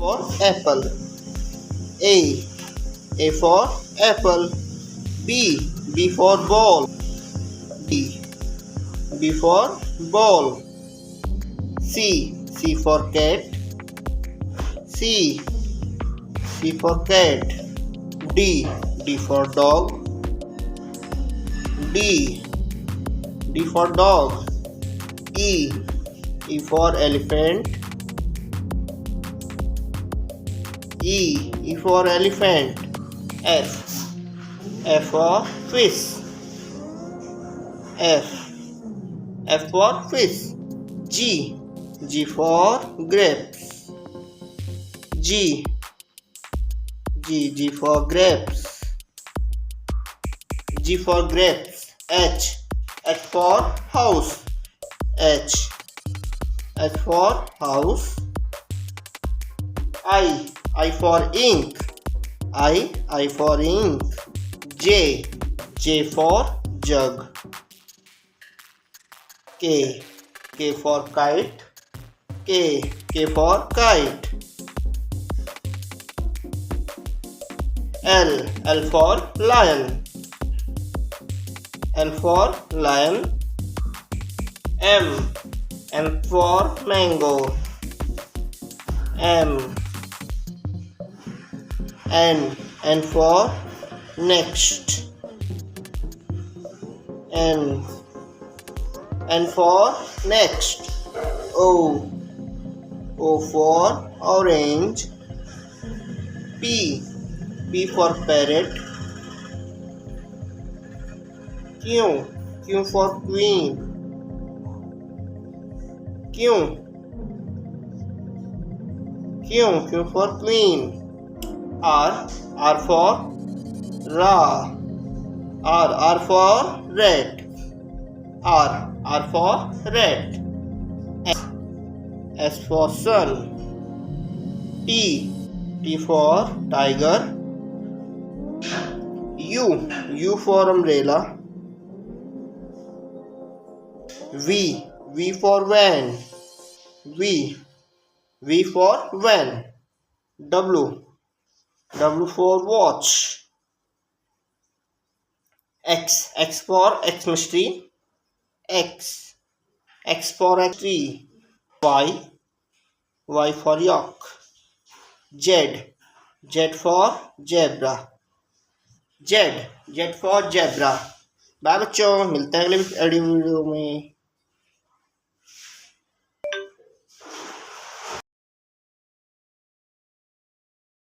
for apple. A. A for apple. B. B for ball. B. B for ball. C. C for cat. C. C for cat. D. D for dog. D. D for dog. E. E for elephant. E. E for elephant. F. F for fish. F. F for fish. G. G for grapes. G. G. G for grapes. G for grapes. H. H for house. H. H for house. I. I for ink. I for ink. J. J for jug. K. K for kite. K. K for kite. L. L for lion. L for lion. M. M for mango. M. N. N for next. N. N for next. O. O for orange. P. P for parrot. Q. Q for queen. Q. Q. Q for queen. R. R for ra. R for red. R for red. S for sun. T. T for tiger. U for umbrella. V for van. V for van. W for watch. X for Xmas tree. X for tree. Y for yak. Z for zebra. Z for zebra. Bye बच्चों, मिलते हैं अगले video में।